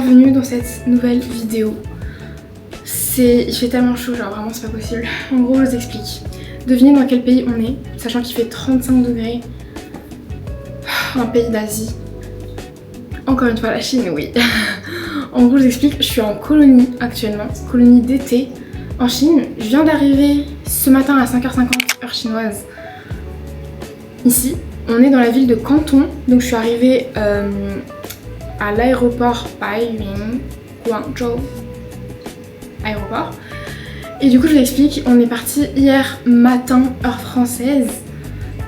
bienvenue dans cette nouvelle vidéo. Il fait tellement chaud, genre vraiment c'est pas possible. En gros je vous explique. Devinez dans quel pays on est, sachant qu'il fait 35 degrés. Un pays d'Asie. Encore une fois la Chine, oui. En gros je vous explique, je suis en colonie actuellement, colonie d'été en Chine. Je viens d'arriver ce matin à 5h50 heure chinoise. Ici, on est dans la ville de Canton, donc je suis arrivée à l'aéroport Baiyun, Guangzhou aéroport. Et du coup je vous explique, on est parti hier matin heure française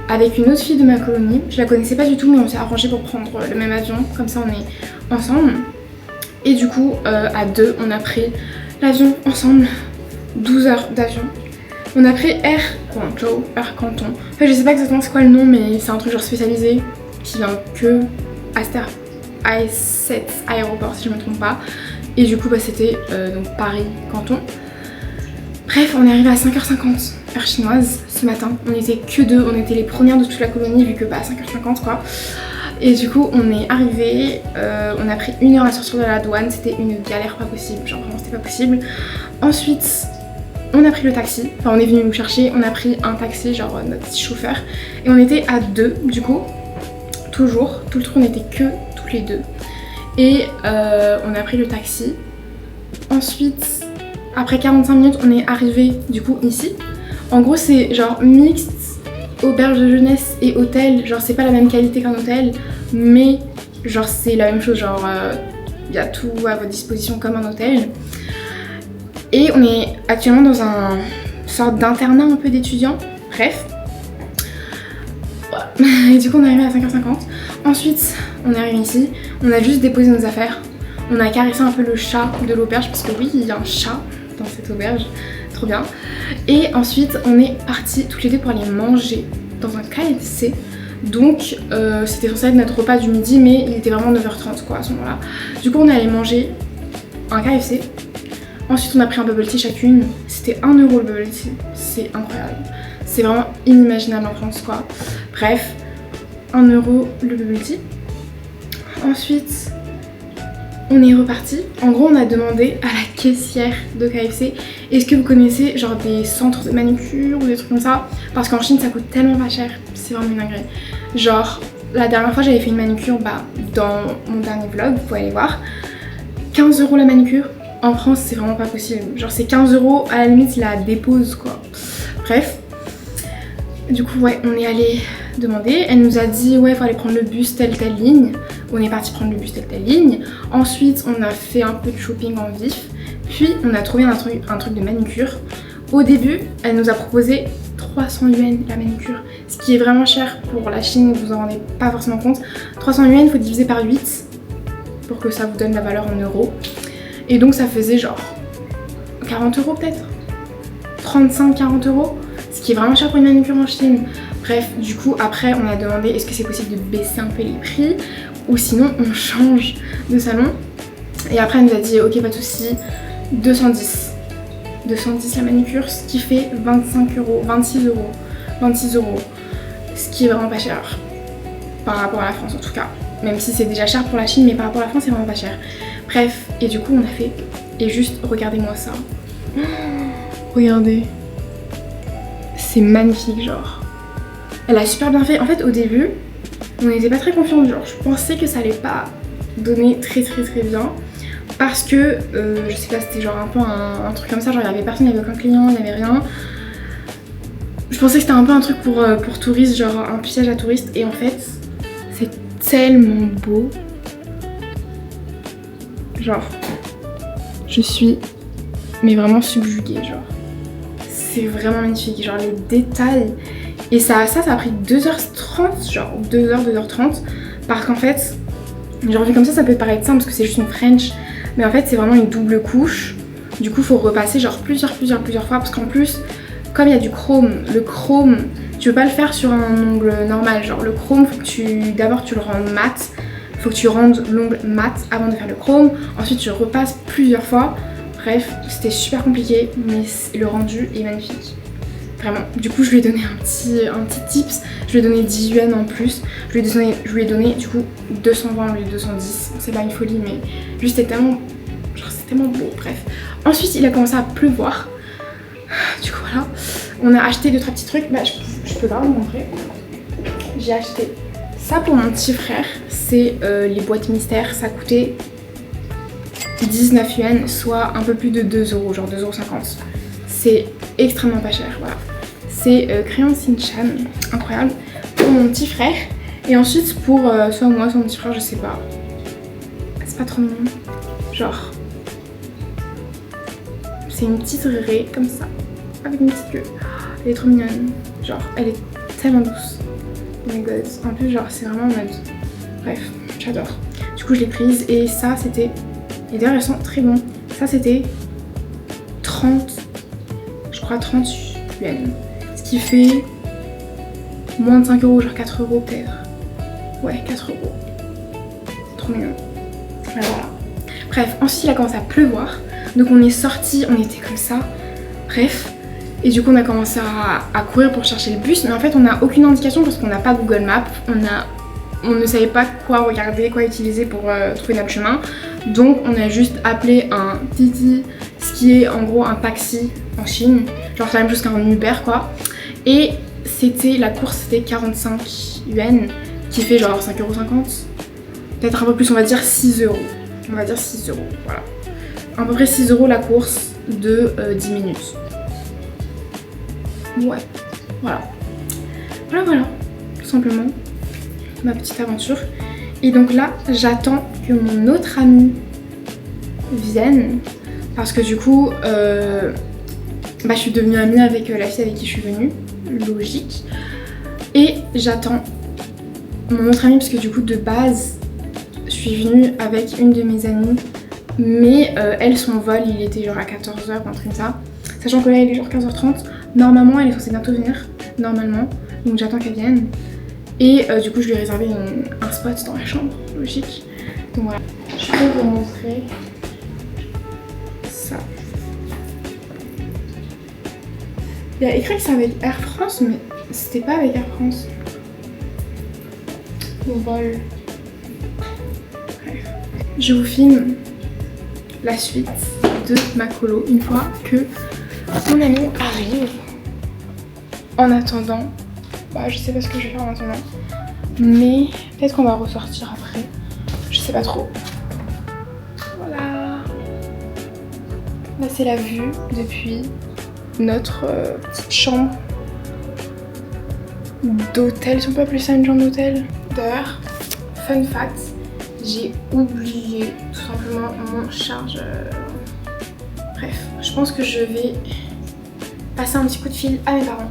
avec une autre fille de ma colonie. Je la connaissais pas du tout mais on s'est arrangé pour prendre le même avion, comme ça on est ensemble. Et du coup à deux on a pris l'avion ensemble, 12 heures d'avion. On a pris Air Guangzhou, Air Canton. En fait je sais pas exactement c'est quoi le nom mais c'est un truc genre spécialisé qui vient que à cette aéroport si je me trompe pas. Et du coup bah, c'était donc Paris-Canton. Bref, on est arrivé à 5h50 heure chinoise ce matin. On était que deux, on était les premières de toute la colonie vu que bah 5h50 quoi. Et du coup on est arrivé, on a pris 1 heure à sortir de la douane, c'était une galère pas possible, genre vraiment c'était pas possible. Ensuite on a pris le taxi, enfin on est venu nous chercher, on a pris un taxi, genre notre petit chauffeur. Et on était à deux du coup, toujours, tout le tour on était que toutes les deux. Et on a pris le taxi. Ensuite, après 45 minutes, on est arrivé du coup ici. En gros, c'est genre mixte, auberge de jeunesse et hôtel. Genre, c'est pas la même qualité qu'un hôtel, mais genre, c'est la même chose. Genre, y a tout à votre disposition comme un hôtel. Et on est actuellement dans un sorte d'internat un peu d'étudiants. Bref. Et du coup, on est arrivé à 5h50. Ensuite, on est arrivé ici. On a juste déposé nos affaires. On a caressé un peu le chat de l'auberge parce que oui, il y a un chat dans cette auberge, trop bien. Et ensuite on est partis toutes les deux pour aller manger dans un KFC. Donc c'était censé être notre repas du midi mais il était vraiment 9h30 quoi à ce moment là. Du coup on est allé manger un KFC. Ensuite on a pris un bubble tea chacune. C'était 1€ le bubble tea, c'est incroyable. C'est vraiment inimaginable en France quoi. Bref, 1€ le bubble tea. Ensuite on est reparti. En gros, on a demandé à la caissière de KFC est-ce que vous connaissez genre des centres de manucure ou des trucs comme ça? Parce qu'en Chine, ça coûte tellement pas cher. C'est vraiment une dinguerie. Genre, la dernière fois, j'avais fait une manucure dans mon dernier vlog, vous pouvez aller voir. 15€ la manucure. En France, c'est vraiment pas possible. Genre, c'est 15€, à la limite, il la dépose quoi. Bref. Du coup, ouais, on est allé demander. Elle nous a dit, ouais, il faut aller prendre le bus telle ligne. On est parti prendre le bus telle ligne. Ensuite, on a fait un peu de shopping en vif. Puis, on a trouvé un truc de manucure. Au début, elle nous a proposé 300 yuan la manucure. Ce qui est vraiment cher pour la Chine, vous en rendez pas forcément compte. 300 yuan, il faut diviser par 8 pour que ça vous donne la valeur en euros. Et donc, ça faisait genre 40€ peut-être 35-40€. Ce qui est vraiment cher pour une manucure en Chine. Bref, du coup, après, on a demandé est-ce que c'est possible de baisser un peu les prix ou sinon on change de salon. Et après, elle nous a dit ok, pas de soucis, 210 la manucure, ce qui fait 26€, ce qui est vraiment pas cher par rapport à la France en tout cas. Même si c'est déjà cher pour la Chine, mais par rapport à la France, c'est vraiment pas cher. Bref, et du coup, on a fait. Et juste, regardez-moi ça. Regardez. C'est magnifique, genre. Elle a super bien fait. En fait, au début, on n'était pas très confiants. Genre, je pensais que ça allait pas donner très bien. Parce que, je sais pas, c'était genre un peu un truc comme ça. Genre, il y avait personne, il y avait aucun client, il y avait rien. Je pensais que c'était un peu un truc pour touristes, genre un piège à touristes. Et en fait, c'est tellement beau. Genre, je suis mais vraiment subjuguée, genre. C'est vraiment magnifique, genre les détails. Et ça a pris 2h30, genre 2h30. Parce qu'en fait, genre vu comme ça peut paraître simple parce que c'est juste une French. Mais en fait, c'est vraiment une double couche. Du coup, faut repasser genre plusieurs fois. Parce qu'en plus, comme il y a du chrome, le chrome, tu peux pas le faire sur un ongle normal. Genre le chrome, faut que d'abord tu le rendes mat. Faut que tu rendes l'ongle mat avant de faire le chrome. Ensuite, tu repasses plusieurs fois. Bref, c'était super compliqué, mais le rendu est magnifique. Vraiment. Du coup, je lui ai donné un petit tips. Je lui ai donné 10 yuan en plus. Je lui ai donné du coup 220 au lieu de 210. C'est pas une folie, mais juste c'était tellement... Genre, c'est tellement beau. Bref. Ensuite, il a commencé à pleuvoir. Du coup, voilà. On a acheté 2-3 petits trucs. Bah, je peux pas vous montrer. J'ai acheté ça pour mon petit frère. C'est les boîtes mystères. Ça coûtait 19 yuan, soit un peu plus de 2 euros, genre 2,50 €. C'est extrêmement pas cher, voilà. C'est crayon Shin-chan, incroyable, pour mon petit frère. Et ensuite pour soit moi, soit mon petit frère, je sais pas. C'est pas trop mignon. Genre, c'est une petite raie comme ça, avec une petite queue. Elle est trop mignonne. Genre, elle est tellement douce. Oh my god. En plus, genre, c'est vraiment en mode... Bref, j'adore. Du coup, je l'ai prise et ça, c'était... Et d'ailleurs, elles sont très bons. Ça, c'était 30 yuan. Ce qui fait moins de 5 €, genre 4 € peut-être. Ouais, 4 €. Trop mignon. Voilà. Bref, ensuite, il a commencé à pleuvoir. Donc, on est sortis, on était comme ça. Bref. Et du coup, on a commencé à courir pour chercher le bus. Mais en fait, on n'a aucune indication parce qu'on n'a pas Google Maps. On ne savait pas quoi regarder, quoi utiliser pour trouver notre chemin. Donc on a juste appelé un Titi, ce qui est en gros un taxi en Chine. Genre c'est la même chose qu'un Uber quoi. Et la course c'était 45 yuan, qui fait genre 5,50 €. Peut-être un peu plus, on va dire 6 €. On va dire 6 €, voilà. À peu près 6 € la course de 10 minutes. Ouais, voilà. Voilà, tout simplement. Ma petite aventure. Et donc là, j'attends que mon autre ami vienne. Parce que du coup, je suis devenue amie avec la fille avec qui je suis venue. Logique. Et j'attends mon autre amie parce que du coup, de base, je suis venue avec une de mes amies. Mais elle, son vol, il était genre à 14 h, un truc comme ça. Sachant que là, il est genre 15 h 30. Normalement, elle est censée bientôt venir. Normalement. Donc j'attends qu'elle vienne. Et du coup je lui ai réservé un spot dans la chambre, logique. Donc voilà. Je peux vous montrer ça. Il y a écrit que c'est avec Air France, mais c'était pas avec Air France. Mon vol. Bref. Je vous filme la suite de ma colo une fois que mon ami arrive. En attendant, je sais pas ce que je vais faire en attendant, mais peut-être qu'on va ressortir après, je sais pas trop. Voilà. Là c'est la vue depuis notre petite chambre d'hôtel, si on peut appeler ça une chambre d'hôtel. D'ailleurs, fun fact, j'ai oublié tout simplement mon chargeur. Bref, je pense que je vais passer un petit coup de fil à mes parents.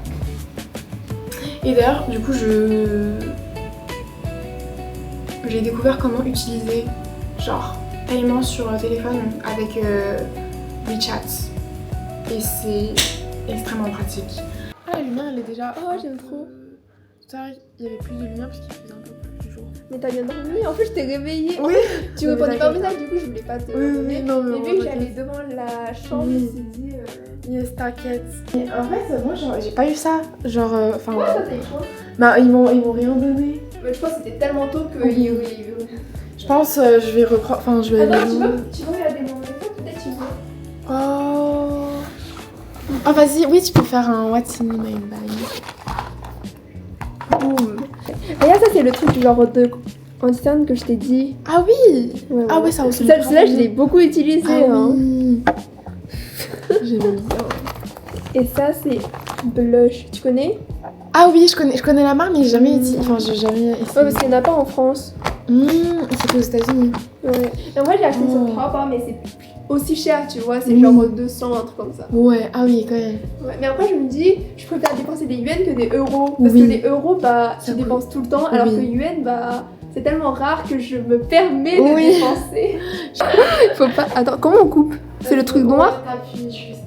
Et d'ailleurs, du coup, j'ai découvert comment utiliser genre paiement sur téléphone avec WeChat. Et c'est extrêmement pratique. Ah, la lumière, elle est déjà... Oh, j'aime trop. Tout à l'heure, il y avait plus de lumière parce qu'il faisait un peu plus jour. Mais t'as bien dormi, en fait je t'ai réveillée. Oui. Tu me répondais pas au message, du coup je voulais pas te donner. Non, mais vu que j'allais devant la chambre, je me suis dit... Yes, t'inquiète. Et en fait, moi j'ai pas eu ça. Genre, enfin... Ouais, toi t'as eu quoi? Bah, ils m'ont rien donné. Mais je pense que c'était tellement tôt que... Oui. Je pense je vais reprendre... Enfin, je vais aller... Attends, tu veux regarder mon téléphone? Peut-être tu veux. Oh... Oh, vas-y, oui, tu peux faire un What's in my bag. Boum. Regarde, ça c'est le truc genre de anti-cerne que je t'ai dit. Ah oui. Ouais. Ah ouais, ça aussi. Celle-là, je l'ai beaucoup utilisé. Ah hein. oui. J'aime bien. Et ça c'est blush, tu connais? Ah oui, je connais la marque, mais j'ai jamais utilisé. Enfin, j'ai jamais essayé. Ouais, parce qu'il n'y en a pas en France. C'est aux États-Unis. Ouais. Et en vrai, j'ai acheté sur Taobao, mais c'est aussi cher, tu vois. C'est genre 200, un truc comme ça. Ouais, ah oui, quand même. Ouais, mais après, je me dis, je préfère dépenser des yuan que des euros. Parce que les euros, tu dépenses tout le temps, alors que yuan, c'est tellement rare que je me permets de dépenser. Faut pas. Attends, comment on coupe? C'est le truc noir? T'appuies juste.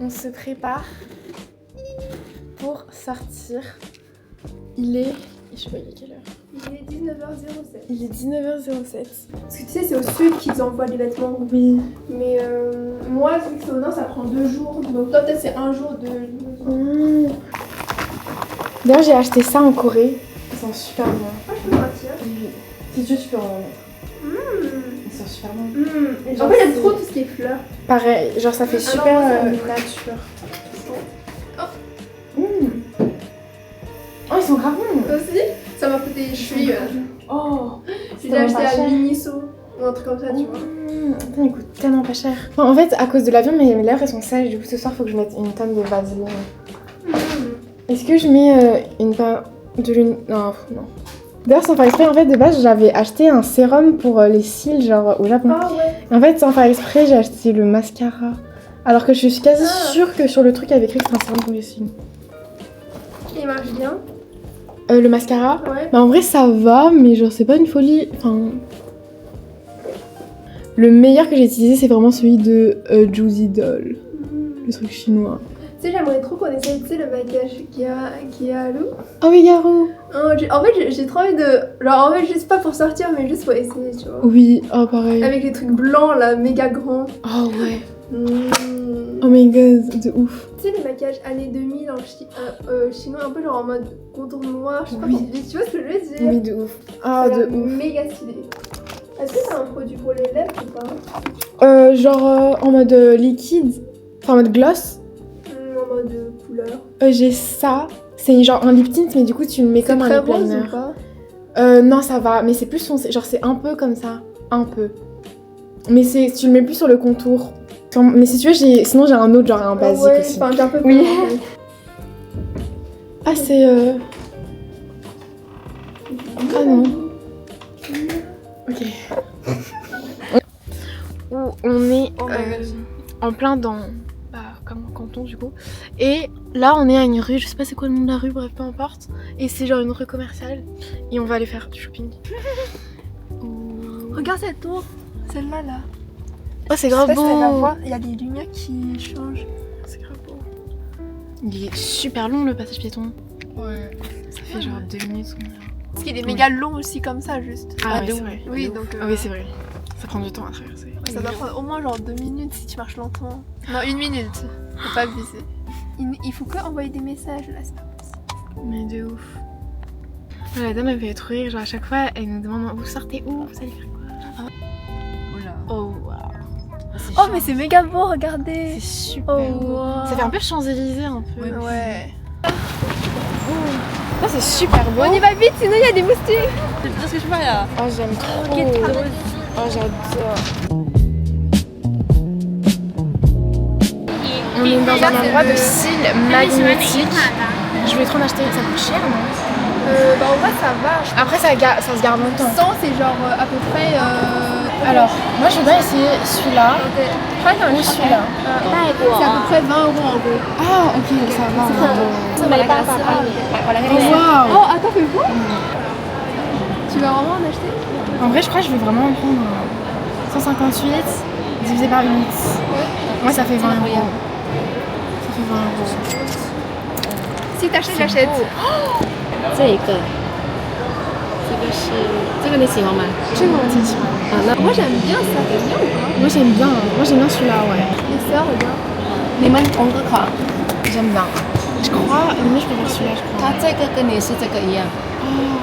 On se prépare pour sortir. Il est... Je sais pas, il est quelle heure? Il est 19h07. Il est 19h07. Parce que tu sais, c'est au sud qu'ils envoient les vêtements. Oui. Mais moi, vu que c'est au nord, ça prend 2 jours. Donc toi, peut-être c'est 1 jour de livraison. D'ailleurs, j'ai acheté ça en Corée. Ils sont super bons. Ah, je peux le retirer. Si tu veux, tu peux en mettre. Ils sont super bons. En fait, j'aime trop tout ce qui est fleurs. Pareil, genre ça fait super nature. Oh, ils sont grave bons. Toi aussi? Ça m'a coûté les chevilles. Oh, j'ai acheté à Miniso ou un truc comme ça, tu vois. Attends, il coûte tellement pas cher. Enfin, en fait, à cause de l'avion, mes lèvres elles sont sèches. Du coup, ce soir, faut que je mette une tonne de vaseline. Est-ce que je mets une teinte de l'une. Non, non. D'ailleurs, sans faire exprès, en fait, de base, j'avais acheté un sérum pour les cils, genre au Japon. Ah ouais. En fait, sans faire exprès, j'ai acheté le mascara. Alors que je suis quasi sûre que sur le truc, il y avait écrit que c'était un sérum pour les cils. Il marche bien. Le mascara, ouais. Bah en vrai ça va, mais genre c'est pas une folie. Enfin, le meilleur que j'ai utilisé c'est vraiment celui de Juicy Doll, le truc chinois. Tu sais, j'aimerais trop qu'on essaye, tu sais, le maquillage qui a Lou. Oh oui, Garou. En fait, j'ai trop envie de. Genre, en fait, juste pas pour sortir, mais juste pour essayer, tu vois. Oui, oh pareil. Avec les trucs blancs là, méga grands. Oh ouais. Oh my god, de ouf. Tu sais, les maquillages années 2000 en chinois, un peu genre en mode contour noir, je sais pas comment tu vois ce que je veux dire. Oui, de ouf. Ah, de ouf. Méga stylé. Est-ce que t'as un produit pour les lèvres ou pas? Genre en mode liquide, enfin en mode gloss. En mode couleur. J'ai ça. C'est genre un lip tint, mais du coup tu le mets comme un lip liner. C'est très rose ou pas? Non, ça va, mais c'est plus foncé. Genre c'est un peu comme ça, un peu. Mais tu le mets plus sur le contour. Mais si tu veux, sinon j'ai un autre, genre un basique aussi. Enfin, j'ai un peu oui. Ah, c'est. Ah non. Ok. Où on est en plein dans. Comme un canton du coup. Et là, on est à une rue, je sais pas c'est quoi le nom de la rue, bref, peu importe. Et c'est genre une rue commerciale. Et on va aller faire du shopping. Regarde cette tour, celle-là là. Oh, c'est grave beau. Il y a des lumières qui changent. C'est grave beau. Il est super long le passage piéton. Ouais. Ça fait genre 2 minutes. Parce qu'il est méga long aussi comme ça juste. Ah ouais, c'est vrai. Oui, donc. Ah oui, c'est vrai. Ça prend du temps à traverser. Ça doit prendre au moins genre 2 minutes si tu marches lentement. Non, 1 minute. Faut pas abuser. Il faut que envoyer des messages là, c'est pas possible. Mais de ouf. La dame elle fait trop rire, genre à chaque fois elle nous demande vous sortez où, vous allez faire quoi? Oula. Oh waouh. Oh mais c'est méga beau, regardez. C'est super beau. Wow. Ça fait un peu Champs-Élysées un peu. Ouais. Là c'est super beau. On y va vite sinon il y a des moustiques. C'est bien ce que je fais là. Oh j'aime trop. Oh j'adore. On est dans un endroit de style magnétique. Je voulais trop en acheter, ça coûte cher non? Bah en vrai ça va. Après ça se garde longtemps. 100 c'est genre à peu près. Alors moi je voudrais essayer celui-là. Ou celui-là. C'est à peu près 20 € en gros. Ah ok ça va. Oh Oh waouh. Oh attends fais voir. Tu vas vraiment en acheter? En vrai je crois que je vais vraiment en prendre 158 divisé par 8. Moi ça fait 20 €. Ça fait 20 €. Si t'achètes j'achète. 这一个，这个你喜欢吗？这个我挺喜欢。Moi j'aime bien ça, t'aimes bien ou pas? Moi j'aime bien. Moi j'aime bien celui-là ouais. Les sœurs regarde. 你们同个款， J'aime bien. Je crois, mais je préfère celui-là je crois. 它这个跟你是这个一样，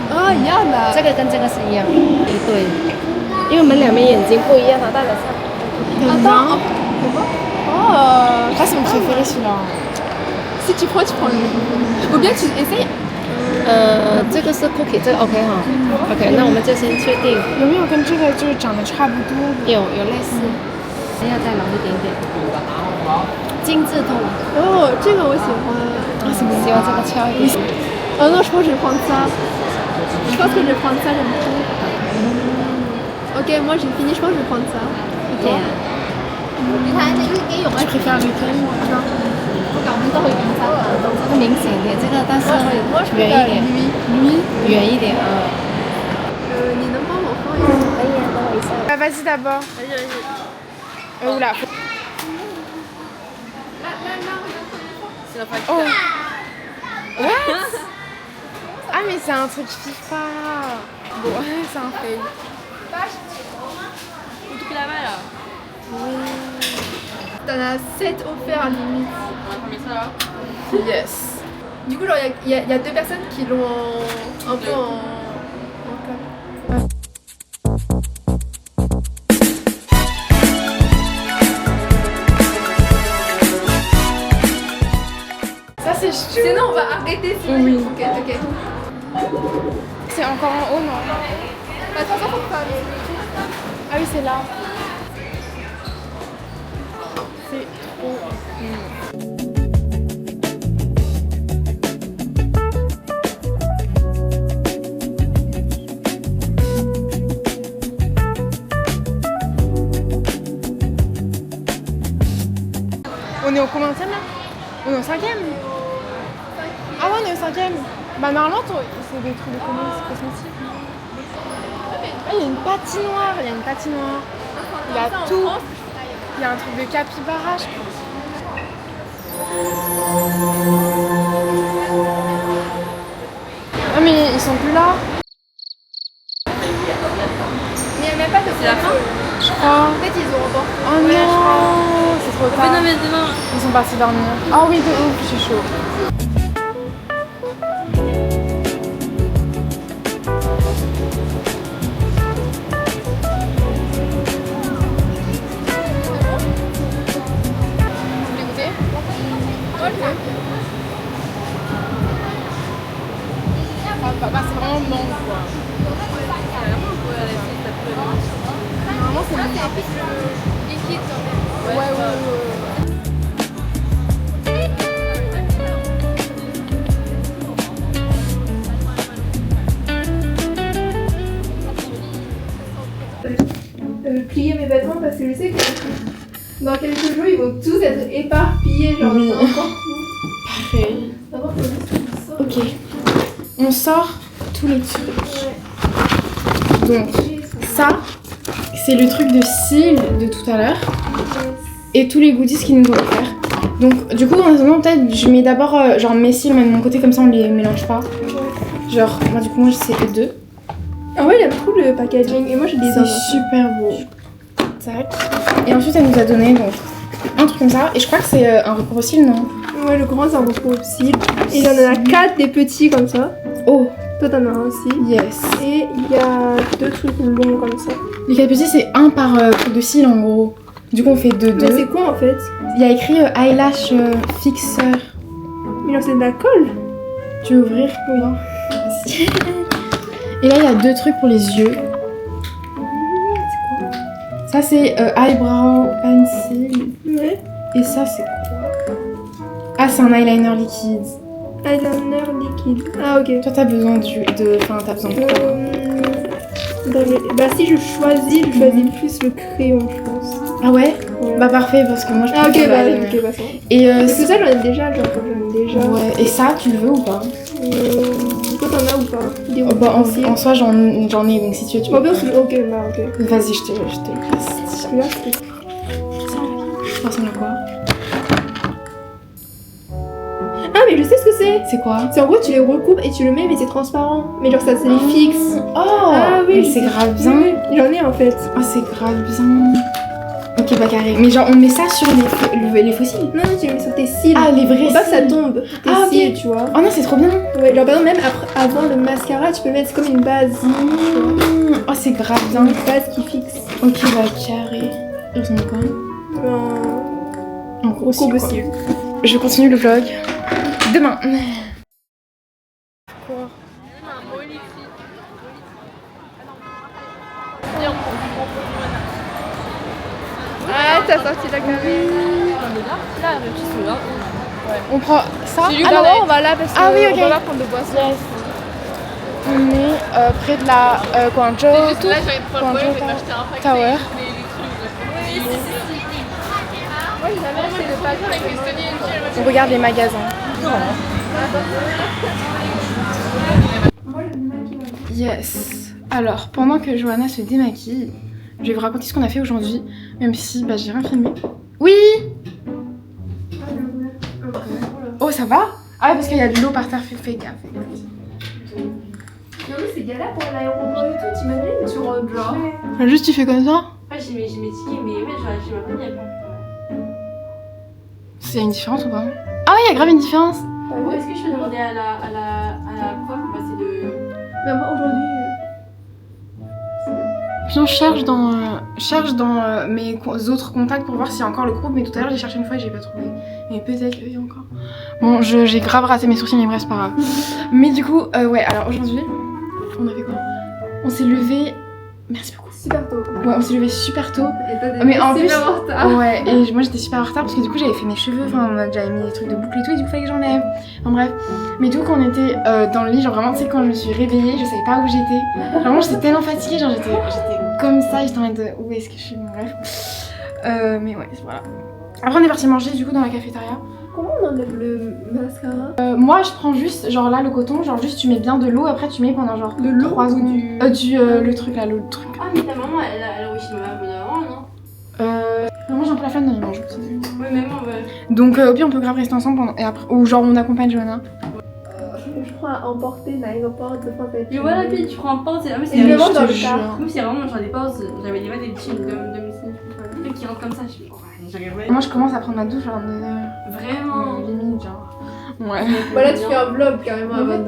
啊一样的。这个跟这个是一样，一对，因为我们两边眼睛不一样，它戴得上。 Attends. Oh. Je crois que c'est mon préféré celui-là. Si tu prends le. Ou bien tu essayes. 这个是 cookie， 这个 OK 哈 ，OK， 那我们就先确定。有没有跟这个就是长得差不多的？有类似，要再浓一点点，精致痛。哦，这个我喜欢。希望这个翘一点。Non, je pense que je vais prendre ça. Je pense que je vais prendre ça, j'aime trop. Ok, moi j'ai fini, je pense que je vais prendre ça. Et toi? Tu préfères lequel? 这个明显一点，这个但是圆一点，圆一点啊。你能帮我放一下？可以啊，等我一下。 Bah vas-y d'abord. Oula. Oh. What? Ah mais c'est un truc FIFA. Ouais, c'est un fail. Le truc là-bas là. Oui. T'en as 7 offerts limite. Mais ça là. Yes. Du coup, genre, il y a 2 personnes qui l'ont un peu en cap. Ça c'est chou. Sinon, on va arrêter. Sinon, Oui. Ok. C'est encore en haut, non? Attends, faut pas. Ah oui, c'est là. C'est trop mignon. On est au combien là? On est au 5e? Ah ouais, on est au 5e. Bah normalement, c'est des trucs de cosmétiques. Ah, il y a une patinoire, il y a tout. Il y a un truc de capybara, je pense. Ah mais ils sont plus là. Mais il n'y a même pas de. C'est la fin? Je crois. Peut-être ils ont remporté. Oh non, c'est trop tard. Mais non mais demain. Ils sont partis dormir. Ah oui, de ouf, je suis chaud. Bah, c'est vraiment bon quoi. Normalement c'est liquide quand même. ouais. Plier mes vêtements parce que je sais que dans quelques jours ils vont tous être éparpillés genre Oui. n'importe où. Parfait. D'abord faut juste qu'on sorte. Ok. On sort tous les trucs. Donc ça, c'est le truc de cils de tout à l'heure. Et tous les goodies qu'ils nous ont offerts. Donc du coup en attendant peut-être je mets d'abord genre mes cils mais de mon côté comme ça on les mélange pas. Genre moi du coup moi c'est eux deux. Ah ouais, il aime trop le packaging et moi j'ai des C'est super beau. Tac. Et ensuite elle nous a donné donc un truc comme ça et je crois que c'est un recours aux cils non? Ouais, le grand c'est un recours aux cils. Et il y en a 4 des petits comme ça. Oh Toi t'en as un aussi. yes. Et il y a 2 trucs longs comme ça. Les 4 petits c'est un par truc de cils en gros. Du coup on fait deux. Mais c'est quoi en fait? Il y a écrit eyelash fixer. Mais genre c'est de la colle? Tu veux ouvrir? Oui. Vas-y. Et là il y a 2 trucs pour les yeux. Ça c'est eyebrow pencil. Ouais. Et ça c'est quoi? Ah c'est un eyeliner liquide. Eyeliner liquide. Ah ok. Toi t'as besoin enfin t'as besoin de quoi? Bah si je choisis plus le crayon je pense. Ah ouais? Ouais. Bah parfait parce que moi je Ah ok préfère bah l'eyeliner. ok bah ça. Et Parce que ça j'en ai déjà, j'en ai déjà. ouais. Et ça tu le veux ou pas? Toi t'en as ou pas? Des Oh, bah aussi. en soi j'en ai donc si tu veux tu Bon, peux. bien, ok bah ok. Vas-y je te le passe. Celui-là c'est. Ça ressemble à quoi? Ah mais je sais ce que c'est. C'est quoi? C'est en gros tu les recoupes et tu le mets mais c'est transparent. Mais genre ça c'est les fixe. Oh Ah oui, mais c'est grave bien. Oui, j'en ai en fait. Oh c'est grave bien. Ok bah carré. Mais genre on met ça sur les fossiles. Non, tu les mets sur tes cils. Ah les vrais Faut pas que ça cils. tombe. Tes Ah, ok. cils, tu vois. Oh non c'est trop bien. Ouais, genre par exemple même avant le mascara, tu peux mettre comme une base. Tu vois. Oh c'est grave bien. Une base qui fixe. Ok bah carré. Il ressemble à quoi? En gros Au courbe quoi. cils. Je continue le vlog demain. Quoi? Ah, t'as sorti la caméra. Là, le petit celui-là. On prend ça? Ah non, on va là parce que Ah oui, ok. on va là prendre de boisson. Yes. On est près de la Guangzhou Tower. Moi, j'ai jamais acheté de papier. On regarde les magasins. Yes. Alors, pendant que Johanna se démaquille, je vais vous raconter ce qu'on a fait aujourd'hui, même si bah, j'ai rien filmé. Oui. Oh, ça va? Ah, parce qu'il y a de l'eau par terre, fais gaffe. Non mais c'est galère pour l'aéroport et tout, t'imagines? Tu rentres genre. Juste tu fais comme ça? Ouais, j'ai mes tickets, mais ouais, j'ai ma famille, elle Il y a une différence ou pas? Ah oui, il y a grave une différence. Bon, est-ce que je peux demander à la prof de passer de... Bah moi aujourd'hui... Sinon je cherche dans mes autres contacts pour voir s'il y a encore le groupe, mais tout à l'heure j'ai cherché une fois et j'ai pas trouvé. Mais peut-être qu'il y a encore. Bon, j'ai grave raté mes sourcils, mais bref, c'est pas grave. Mais du coup, ouais, alors aujourd'hui, on a fait quoi? On s'est levé. Merci beaucoup. Super tôt. Ouais, on s'est levé super tôt. Et toi, Mais en plus, en retard. ouais, et moi j'étais super en retard parce que du coup j'avais fait mes cheveux, enfin j'avais mis des trucs de boucle et tout, et du coup fallait que j'enlève. Enfin bref. Mais du coup, quand on était dans le lit, genre vraiment, tu sais, quand je me suis réveillée, je savais pas où j'étais. Vraiment, j'étais tellement fatiguée, genre j'étais comme ça, j'étais en mode où est-ce que je suis, bon, bref. Mais ouais, voilà. Après, on est parti manger du coup dans la cafétéria. Comment on enlève le mascara? Moi, je prends juste, genre là, le coton, genre juste tu mets bien de l'eau, après tu mets pendant genre De l'eau 3 secondes. Le truc là, le truc. Ah, mais ta maman, elle a réussi ma maman, non? Moi j'ai un peu la flemme d'aller manger. Ouais, même moi, ouais. Donc au pire on peut grave rester ensemble pendant... et après, ou genre on accompagne Johanna. Je prends à emporter l'aéroport de France. Mais voilà, puis tu prends un pause, ah, mais c'est Et vraiment vraiment dans le jure. car. Nous, c'est vraiment genre des pauses, j'avais déjà des chills de musique. Les trucs qui rentrent comme ça, je fais, oh, j'arrive. Moi je commence à prendre ma douche genre 9h. Vraiment. Limite genre. Ouais. Voilà, tu fais un vlog carrément à 22h. En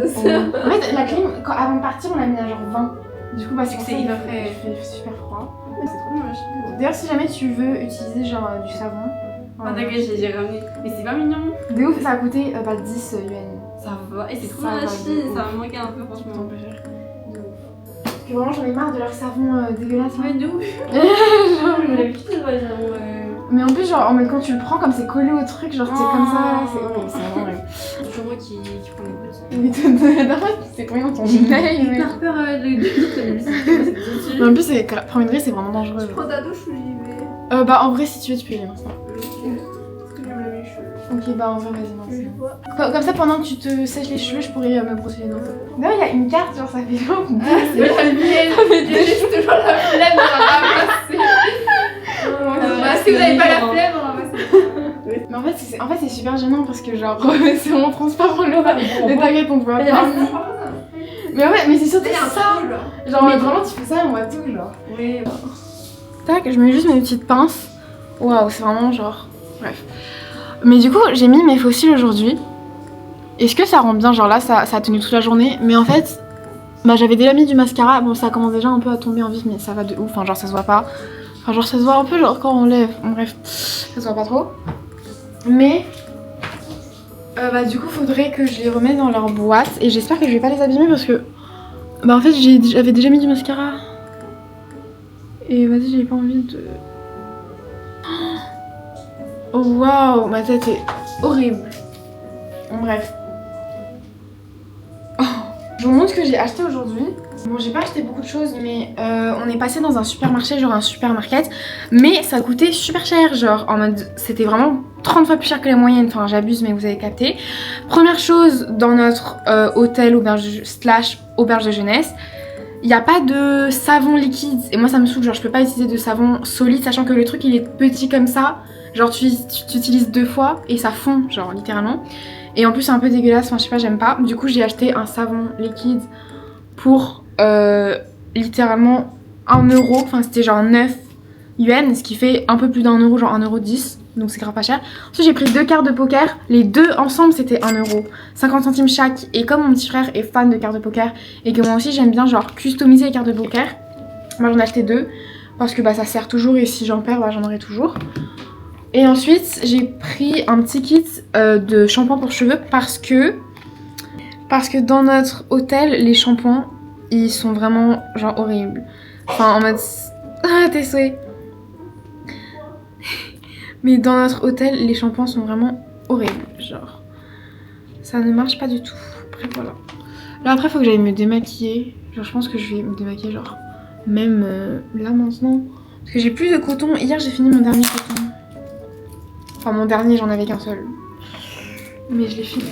fait la clim, avant de partir on l'a mis à genre 20. Du coup bah c'est pour C'est ça, il hyper fait super froid. Mais c'est trop moche. D'ailleurs si jamais tu veux utiliser genre du savon. Ah, t'inquiète, j'ai ramené. Mais c'est pas mignon. De ouf, ça a coûté 10 yuan. Ça va, et c'est trop Ça va, moche, de ça ouf. me manquait un peu, franchement. Parce que vraiment j'en ai marre de leur savon dégueulasse. Ouais, de ouf. Genre, J'ai l'habitude de voir les savons. mais en plus genre en mode quand tu le prends comme c'est collé au truc, genre c'est comme ça, c'est horrible, c'est vraiment horrible. C'est toujours moi qui prends les gouttes. Mais c'est combien dans ton œil mais... Par peur de Mais en plus c'est premier degré c'est vraiment dangereux. Tu prends ta douche ou j'y vais? Bah en vrai si tu veux tu peux y aller maintenant. Parce que j'aime mes cheveux. Ok bah en vrai vas-y non Je c'est bon. vois. Comme ça pendant que tu te sèches les cheveux je pourrais me brosser les dents. D'ailleurs il y a une carte genre ça fait genre C'est la mienne. J'ai toujours la flemme de la ramasser. Si vous n'avez pas la flemme, ramassez. Mais en fait c'est super gênant parce que genre c'est vraiment transparent le mais t'inquiète on peut pas. Mais ouais mais c'est surtout ça. Genre vraiment tu fais ça et on voit tout genre. Oui. Tac, je mets juste mes petites pinces. Waouh, c'est vraiment genre... Bref. Mais du coup, j'ai mis mes fossiles aujourd'hui. Est-ce que ça rend bien? Genre là, ça a tenu toute la journée. Mais en fait, bah j'avais déjà mis du mascara. Bon, ça commence déjà un peu à tomber en vif, mais ça va de ouf. Enfin, genre ça se voit pas. Enfin, genre ça se voit un peu genre quand on lève. Bon, bref, ça se voit pas trop. Mais... bah du coup, faudrait que je les remette dans leur boîte. Et j'espère que je vais pas les abîmer parce que... Bah en fait, j'avais déjà mis du mascara. Et vas-y, j'ai pas envie de... Oh waouh, ma tête est horrible. Bon, bref. Oh. Je vous montre ce que j'ai acheté aujourd'hui. Bon, j'ai pas acheté beaucoup de choses, mais on est passé dans un supermarché, genre un supermarket. Mais ça coûtait super cher, genre en mode... C'était vraiment 30 fois plus cher que la moyenne. Enfin, j'abuse, mais vous avez capté. Première chose, dans notre hôtel auberge de jeunesse, il n'y a pas de savon liquide et moi ça me saoule, genre je peux pas utiliser de savon solide sachant que le truc il est petit comme ça, genre tu utilises 2 fois et ça fond genre littéralement et en plus c'est un peu dégueulasse, enfin je sais pas, j'aime pas. Du coup j'ai acheté un savon liquide pour littéralement 1 euro, enfin c'était genre 9 yuan, ce qui fait un peu plus d'1 euro, genre 1,10 €. Donc c'est grave pas cher. Ensuite j'ai pris 2 cartes de poker. Les deux ensemble c'était 1 euro. 50 centimes chaque. Et comme mon petit frère est fan de cartes de poker et que moi aussi j'aime bien genre customiser les cartes de poker, moi j'en ai acheté 2. Parce que bah ça sert toujours et si j'en perds bah j'en aurai toujours. Et ensuite j'ai pris un petit kit de shampoing pour cheveux parce que dans notre hôtel les shampoings ils sont vraiment genre horribles. Enfin en mode... Ah tes souhaits. Mais dans notre hôtel, les shampoings sont vraiment horribles, genre ça ne marche pas du tout. Après voilà. Là après faut que j'aille me démaquiller. Genre je pense que je vais me démaquiller genre même là maintenant. Parce que j'ai plus de coton. Hier j'ai fini mon dernier coton. Enfin mon dernier, j'en avais qu'un seul. Mais je l'ai fini.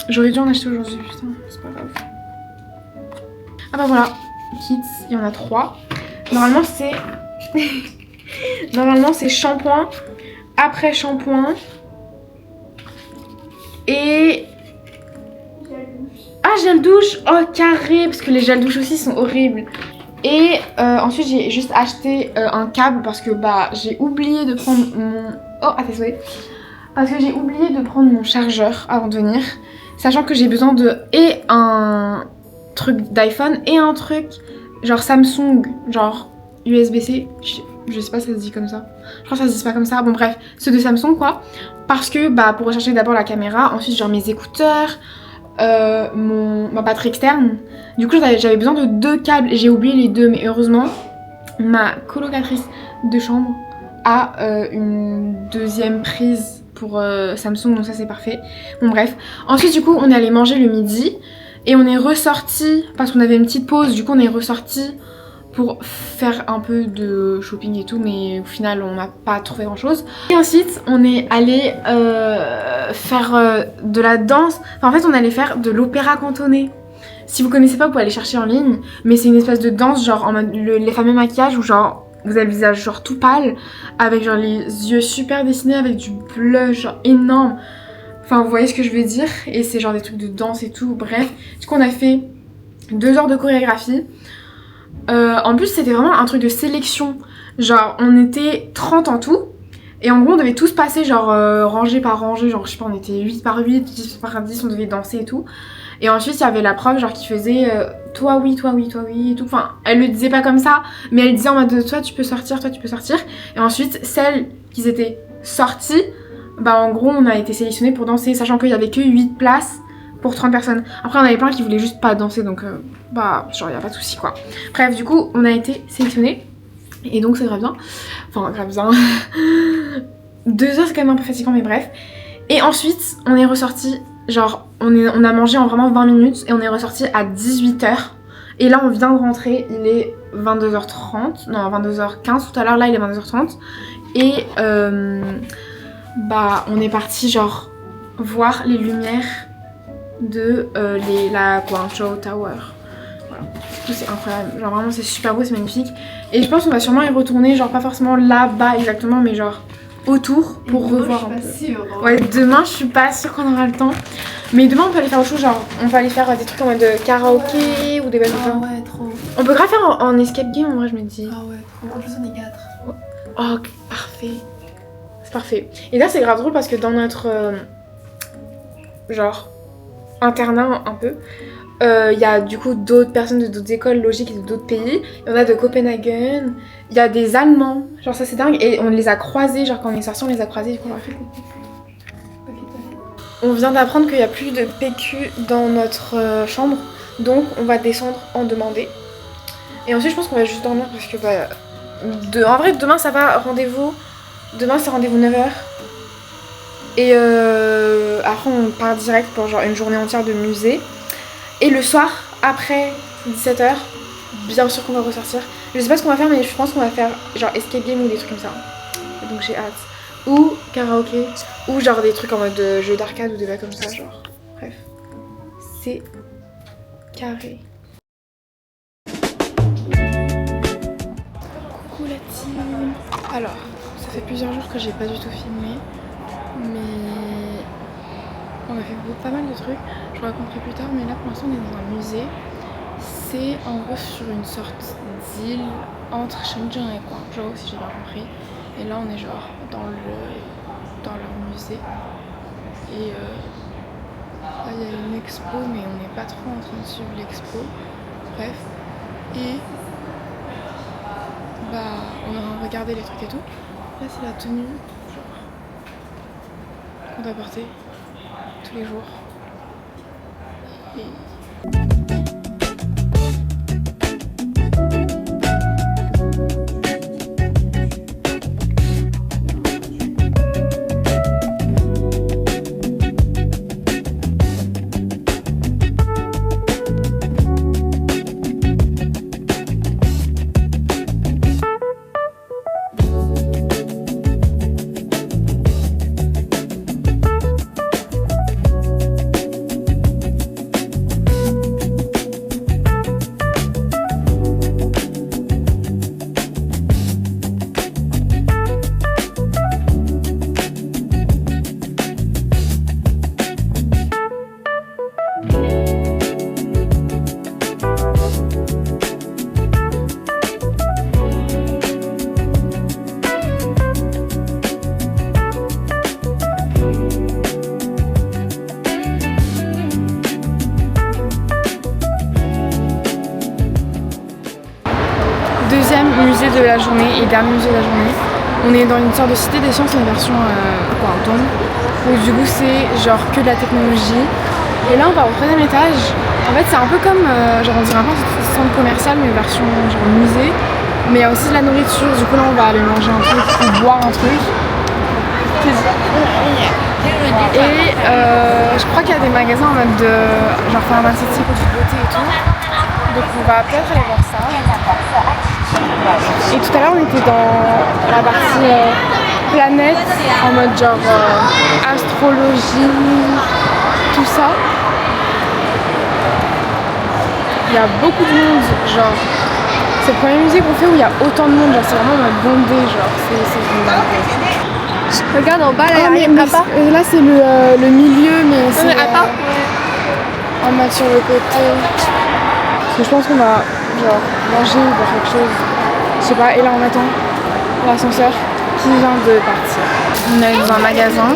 J'aurais dû en acheter aujourd'hui, putain, c'est pas grave. Ah bah voilà, kits, il y en a 3. Normalement c'est... Normalement c'est shampoing, après shampoing et... Ah gel douche, oh carré, parce que les gels douche aussi sont horribles. Et ensuite j'ai juste acheté un câble parce que bah j'ai oublié de prendre mon... Oh, à tes souhaits. Parce que j'ai oublié de prendre mon chargeur avant de venir. Sachant que j'ai besoin de... Et un truc d'iPhone et un truc genre Samsung, genre USB-C. Je sais pas si ça se dit comme ça. Je crois que ça se dit pas comme ça. Bon bref, ceux de Samsung quoi. Parce que bah pour rechercher d'abord la caméra, ensuite genre mes écouteurs, ma batterie externe. Du coup j'avais besoin de 2 câbles et j'ai oublié les 2, mais heureusement ma colocatrice de chambre a une deuxième prise pour Samsung, donc ça c'est parfait. Bon bref, ensuite du coup on est allé manger le midi et on est ressorti parce qu'on avait une petite pause, du coup on est ressorti pour faire un peu de shopping et tout, mais au final on n'a pas trouvé grand chose. Et ensuite on est allé faire de la danse, enfin en fait on allait faire de l'opéra cantonais. Si vous connaissez pas vous pouvez aller chercher en ligne, mais c'est une espèce de danse genre en mode les fameux maquillages où genre vous avez le visage genre tout pâle, avec genre les yeux super dessinés, avec du blush genre énorme. Enfin vous voyez ce que je veux dire, et c'est genre des trucs de danse et tout, bref. Du coup on a fait 2 heures de chorégraphie. En plus c'était vraiment un truc de sélection, genre on était 30 en tout et en gros on devait tous passer genre rangée par rangée, genre je sais pas on était 8 par 8, 10 par 10, on devait danser et tout. Et ensuite il y avait la prof genre qui faisait toi oui, toi oui, toi oui et tout, enfin elle le disait pas comme ça mais elle disait en mode toi tu peux sortir, toi tu peux sortir. Et ensuite celles qui étaient sorties, bah en gros on a été sélectionnées pour danser, sachant qu'il y avait que 8 places pour 30 personnes. Après on avait plein qui voulaient juste pas danser, donc bah genre y a pas de souci quoi. Bref du coup on a été sélectionnés et donc c'est grave bien. Enfin grave bien. 2 heures c'est quand même un peu fatigant mais bref. Et ensuite on est ressorti, genre on a mangé en vraiment 20 minutes et on est ressorti à 18h. Et là on vient de rentrer, il est 22h30, non 22h15 tout à l'heure, là il est 22h30. Et bah on est parti genre voir les lumières de la Guangzhou Tower. Voilà. C'est incroyable, genre vraiment c'est super beau, c'est magnifique. Et je pense qu'on va sûrement y retourner, genre pas forcément là-bas exactement, mais genre autour pour revoir un peu. Sûre, hein. Ouais, demain je suis pas sûre qu'on aura le temps. Mais demain on peut aller faire autre chose, genre on peut aller faire des trucs en mode karaoké ou des bails comme ça. Ah ouais, trop. On peut grave faire en escape game en vrai, je me dis. Ah ouais, trop. En plus on est 4. Oh, parfait. C'est parfait. Et là c'est grave drôle parce que dans notre genre internat un peu, il y a du coup d'autres personnes de d'autres écoles logiques et de d'autres pays. Il y en a de Copenhague, il y a des Allemands, genre ça c'est dingue. Et on les a croisés, genre quand on est sortis on les a croisés, du coup on leur a fait coucou. On vient d'apprendre qu'il n'y a plus de PQ dans notre chambre, donc on va descendre en demander. Et ensuite je pense qu'on va juste dormir parce que bah, en vrai demain ça va, rendez-vous, demain c'est rendez-vous 9h. Et après on part direct pour genre une journée entière de musée. Et le soir, après 17h, bien sûr qu'on va ressortir. Je sais pas ce qu'on va faire mais je pense qu'on va faire genre escape game ou des trucs comme ça. Donc j'ai hâte. Ou karaoké, ou genre des trucs en mode jeu d'arcade ou des bails comme ça, genre. Bref. C'est carré. Coucou la team. Alors, ça fait plusieurs jours que j'ai pas du tout filmé. Mais on a fait pas mal de trucs, je vous raconterai plus tard, mais là pour l'instant on est dans un musée. C'est en gros sur une sorte d'île entre Shenzhen et Guangzhou si j'ai bien compris. Et là on est genre dans leur musée. Et là il y a une expo mais on n'est pas trop en train de suivre l'expo. Bref. Et bah on est en train de regarder les trucs et tout. Là c'est la tenue qu'on doit porter tous les jours. Et... 8e musée de la journée et dernier musée de la journée. On est dans une sorte de cité des sciences, la version Guangdong, où du coup c'est genre que de la technologie. Et là on va au 3e étage. En fait c'est un peu comme, genre on dirait un peu un centre commercial mais version genre musée. Mais il y a aussi de la nourriture, du coup là on va aller manger un truc ou boire un truc. Et je crois qu'il y a des magasins en mode de genre pharmaceutique ou de beauté et tout. Donc on va peut-être aller voir ça. Et tout à l'heure on était dans la partie planète en mode genre astrologie, tout ça. Il y a beaucoup de monde, genre c'est le premier musée qu'on fait où il y a autant de monde, genre c'est vraiment en mode bondé, genre c'est génial. Regarde en bas, là, là c'est le milieu, mais c'est à part. en mode sur le côté. Parce que je pense qu'on va genre manger ou faire quelque chose. Je sais pas, et là on attend l'ascenseur qui vient de partir. On est dans un magasin.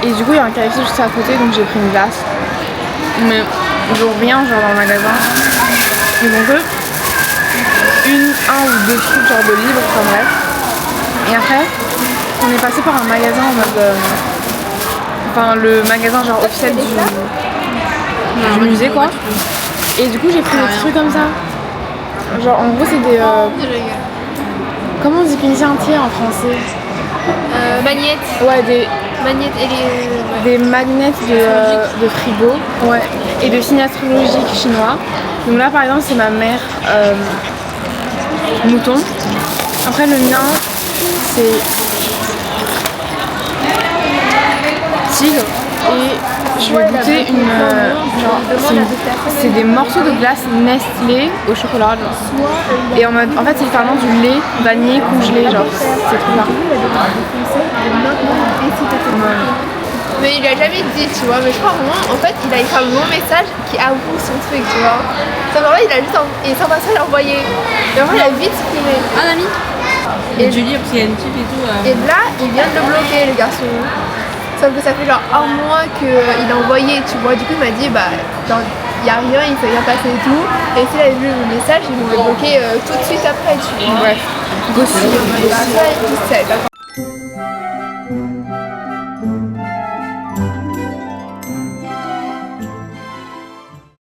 Et du coup il y a un KFC juste à côté, donc j'ai pris une glace. Mais ils ont rien genre dans le magasin. Ils ont que un ou deux trucs genre de livres, enfin bref. Et après, on est passé par un magasin en mode... enfin le magasin genre officiel du musée quoi. Et du coup j'ai pris des petits trucs comme ça. Genre en gros c'est des... comment on dit pince entier en français? Magnettes. Ouais, des... magnettes et des magnettes de frigo. Ouais. Et de signes astrologiques chinois. Donc là par exemple c'est ma mère mouton. Après le mien c'est tigre. Et je vais goûter une... genre c'est des morceaux de glace Nestlé au chocolat genre. Et en fait c'est littéralement du lait vanillé congelé genre. C'est trop bien. Mais il a jamais dit, tu vois, mais je crois vraiment, en fait, il a écrit un long message qui avoue son truc, tu vois. Ça va, il a juste et sans passer à l'envoyer. Et en fait, il a vite supprimé. Un ami. Et Julie, parce qu'il y a une type et tout. Et là, il vient de le bloquer, le garçon. Sauf que ça fait genre un mois qu'il a envoyé, tu vois. Du coup, il m'a dit, bah, il n'y a rien, il ne fait rien passer et tout. Et s'il avait vu le message, ils vont le bloquer tout de suite après, tu vois. Bref, Gossip.